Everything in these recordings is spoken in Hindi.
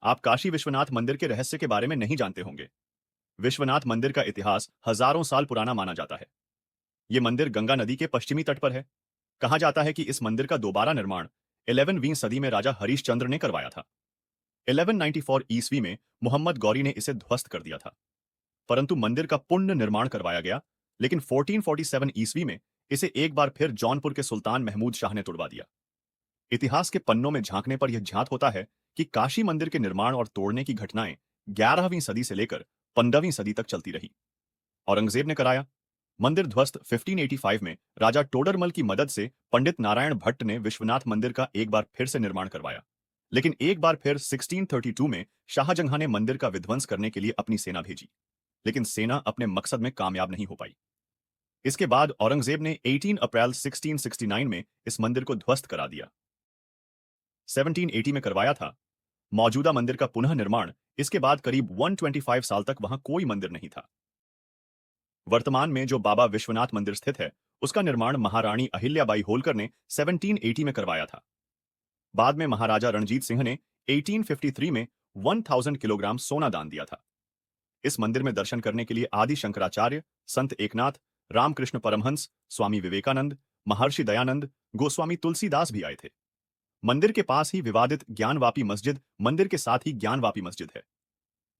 आप काशी विश्वनाथ मंदिर के रहस्य के बारे में नहीं जानते होंगे। विश्वनाथ मंदिर का इतिहास हजारों साल पुराना माना जाता है। ये मंदिर गंगा नदी के पश्चिमी तट पर है। कहा जाता है कि इस मंदिर का दोबारा निर्माण 11वीं सदी में राजा हरिश्चंद्र ने करवाया था। 1194 ईस्वी में मोहम्मद गौरी ने इसे ध्वस्त कर दिया था, परंतु मंदिर का पुनः निर्माण करवाया गया। लेकिन 1447 ईस्वी में इसे एक बार फिर जौनपुर के सुल्तान महमूद शाह ने तुड़वा दिया। इतिहास के पन्नों में झांकने पर यह ज्ञात होता है कि काशी मंदिर के निर्माण और तोड़ने की घटनाएं 11वीं सदी से लेकर 15वीं सदी तक चलती रही। औरंगजेब ने कराया। मंदिर ध्वस्त 1585 में राजा टोडरमल की मदद से पंडित नारायण भट्ट ने विश्वनाथ मंदिर का एक बार फिर से निर्माण करवाया। लेकिन एक बार फिर 1632 में शाहजहां ने मंदिर का विध्वंस करने के लिए अपनी सेना भेजी, लेकिन सेना अपने मकसद में कामयाब नहीं हो पाई। इसके बाद औरंगजेब ने 18 अप्रैल 1669 में इस मंदिर को ध्वस्त करा दिया। 1780 में करवाया था। मौजूदा मंदिर का पुनः निर्माण इसके बाद करीब 125 साल तक वहां कोई मंदिर नहीं था। वर्तमान में जो बाबा विश्वनाथ मंदिर स्थित है, उसका निर्माण महारानी अहिल्याबाई होलकर ने 1780 में करवाया था। बाद में महाराजा रणजीत सिंह ने 1853 में 1000 किलोग्राम सोना दान दिया था। इस मंदिर में दर्शन करने के लिए आदि शंकराचार्य, संत एकनाथ, रामकृष्ण परमहंस, स्वामी विवेकानंद, महर्षि दयानंद, गोस्वामी तुलसीदास भी आए थे। मंदिर के पास ही विवादित ज्ञानवापी मस्जिद मंदिर के साथ ही ज्ञानवापी मस्जिद है।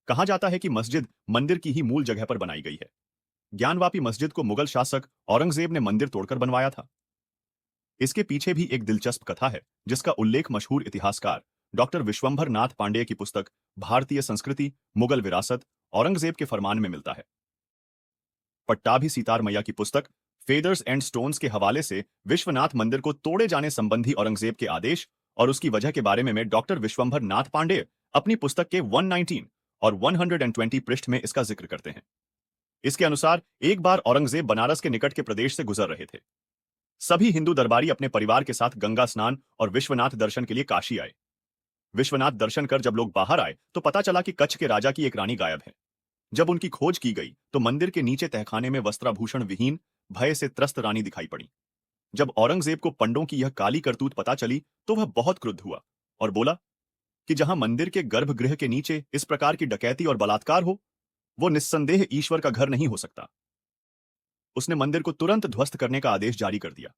कहा जाता है कि मस्जिद मंदिर की ही मूल जगह पर बनाई गई है। ज्ञानवापी मस्जिद को मुगल शासक औरंगजेब ने मंदिर तोड़कर बनवाया था। इसके पीछे भी एक दिलचस्प कथा है, जिसका उल्लेख मशहूर इतिहासकार डॉक्टर विश्वंभर नाथ पांडेय की पुस्तक भारतीय संस्कृति मुगल विरासत औरंगजेब के फरमान में मिलता है। पट्टाभी सीतार मैया की पुस्तक फेदर्स एंड स्टोन्स के हवाले से विश्वनाथ मंदिर को तोड़े जाने संबंधी औरंगजेब के आदेश और उसकी वजह के बारे में डॉक्टर विश्वंभर नाथ पांडेय अपनी पुस्तक के 119 और 120 पृष्ठ में इसका जिक्र करते हैं। इसके अनुसार एक बार औरंगजेब बनारस के निकट के प्रदेश से गुजर रहे थे। सभी हिंदू दरबारी अपने परिवार के साथ गंगा स्नान और विश्वनाथ दर्शन के लिए काशी आए। विश्वनाथ दर्शन कर जब लोग बाहर आए तो पता चला कि कच्छ के राजा की एक रानी गायब है। जब उनकी खोज की गई तो मंदिर के नीचे तहखाने में वस्त्राभूषण विहीन भय से त्रस्त रानी दिखाई पड़ी। जब औरंगजेब को पंडों की यह काली करतूत पता चली तो वह बहुत क्रुद्ध हुआ और बोला कि जहां मंदिर के गर्भगृह के नीचे इस प्रकार की डकैती और बलात्कार हो, वो निस्संदेह ईश्वर का घर नहीं हो सकता। उसने मंदिर को तुरंत ध्वस्त करने का आदेश जारी कर दिया।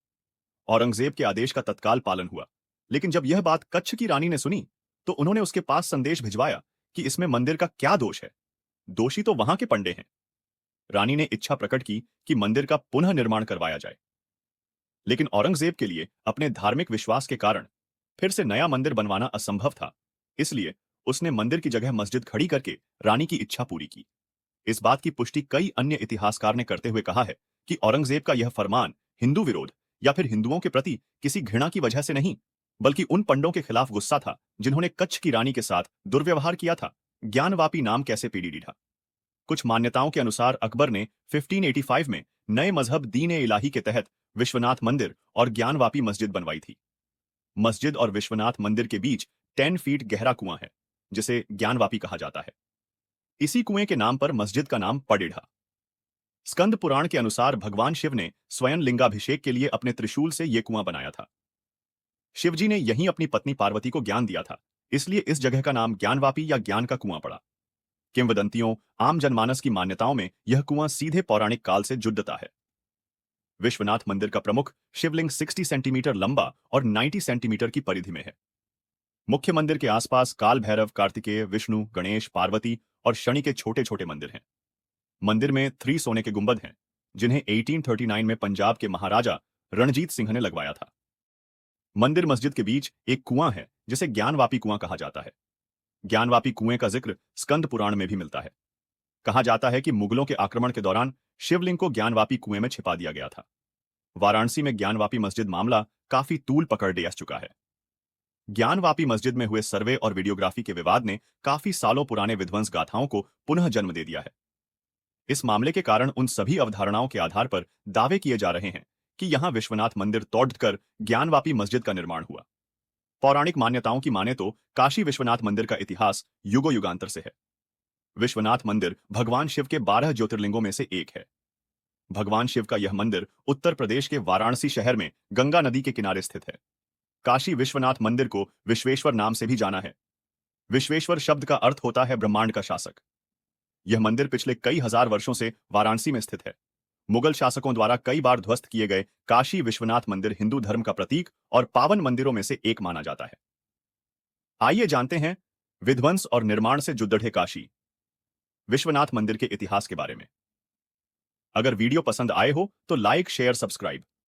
औरंगजेब के आदेश का तत्काल पालन हुआ। लेकिन जब यह बात कच्छ की रानी ने सुनी तो उन्होंने उसके पास संदेश भिजवाया कि इसमें मंदिर का क्या दोष है, दोषी तो वहां के पंडे हैं। रानी ने इच्छा प्रकट की कि मंदिर का पुनः निर्माण करवाया जाए, लेकिन औरंगजेब के लिए अपने धार्मिक विश्वास के कारण फिर से नया मंदिर बनवाना असंभव था। इसलिए उसने मंदिर की जगह मस्जिद खड़ी करके रानी की इच्छा पूरी की। इस बात की पुष्टि कई अन्य इतिहासकार ने करते हुए कहा है कि औरंगजेब का यह फरमान हिंदू विरोध या फिर हिंदुओं के प्रति किसी घृणा की वजह से नहीं, बल्कि उन पंडों के खिलाफ गुस्सा था जिन्होंने कच्छ की रानी के साथ दुर्व्यवहार किया था। ज्ञानवापी नाम कैसे पीढ़ी ढीठा। कुछ मान्यताओं के अनुसार अकबर ने 1585 में नए मजहब दीन ए इलाही के तहत विश्वनाथ मंदिर और ज्ञानवापी मस्जिद बनवाई थी। मस्जिद और विश्वनाथ मंदिर के बीच 10 फीट गहरा कुआं है, जिसे ज्ञानवापी कहा जाता है। इसी कुएं के नाम पर मस्जिद का नाम पडेढ़ा। स्कंद पुराण के अनुसार भगवान शिव ने स्वयं लिंगाभिषेक के लिए अपने त्रिशूल से यह कुआं बनाया था। शिवजी ने यहीं अपनी पत्नी पार्वती को ज्ञान दिया था, इसलिए इस जगह का नाम ज्ञानवापी या ज्ञान का कुआं पड़ा। किंवदंतियों, आम जनमानस की मान्यताओं में यह कुआं सीधे पौराणिक काल से जुड़ता है। विश्वनाथ मंदिर का प्रमुख शिवलिंग 60 सेंटीमीटर लंबा और 90 सेंटीमीटर की परिधि में है। मुख्य मंदिर के आसपास काल भैरव, कार्तिकेय, विष्णु, गणेश, पार्वती और शनि के छोटे छोटे मंदिर हैं। मंदिर में 3 सोने के गुंबद हैं, जिन्हें 1839 में पंजाब के महाराजा रणजीत सिंह ने लगवाया था। मंदिर मस्जिद के बीच एक कुआं है, जिसे ज्ञानवापी कुआं कहा जाता है। ज्ञानवापी कुएं का जिक्र स्कंद पुराण में भी मिलता है। कहा जाता है कि मुगलों के आक्रमण के दौरान शिवलिंग को ज्ञानवापी कुएं में छिपा दिया गया था। वाराणसी में ज्ञानवापी मस्जिद मामला काफी तूल पकड़ ले चुका है। ज्ञानवापी मस्जिद में हुए सर्वे और वीडियोग्राफी के विवाद ने काफी सालों पुराने विध्वंस गाथाओं को पुनः जन्म दे दिया है। इस मामले के कारण उन सभी अवधारणाओं के आधार पर दावे किए जा रहे हैं कि यहां विश्वनाथ मंदिर तोड़कर ज्ञानवापी मस्जिद का निर्माण हुआ। पौराणिक मान्यताओं की माने तो काशी विश्वनाथ मंदिर का इतिहास युगो युगांतर से है। विश्वनाथ मंदिर भगवान शिव के 12 ज्योतिर्लिंगों में से एक है। भगवान शिव का यह मंदिर उत्तर प्रदेश के वाराणसी शहर में गंगा नदी के किनारे स्थित है। काशी विश्वनाथ मंदिर को विश्वेश्वर नाम से भी जाना है। विश्वेश्वर शब्द का अर्थ होता है ब्रह्मांड का शासक। यह मंदिर पिछले कई हजार वर्षों से वाराणसी में स्थित है। मुगल शासकों द्वारा कई बार ध्वस्त किए गए काशी विश्वनाथ मंदिर हिंदू धर्म का प्रतीक और पावन मंदिरों में से एक माना जाता है। आइए जानते हैं विध्वंस और निर्माण से जुद्दढ़े काशी विश्वनाथ मंदिर के इतिहास के बारे में। अगर वीडियो पसंद आए हो तो लाइक शेयर सब्सक्राइब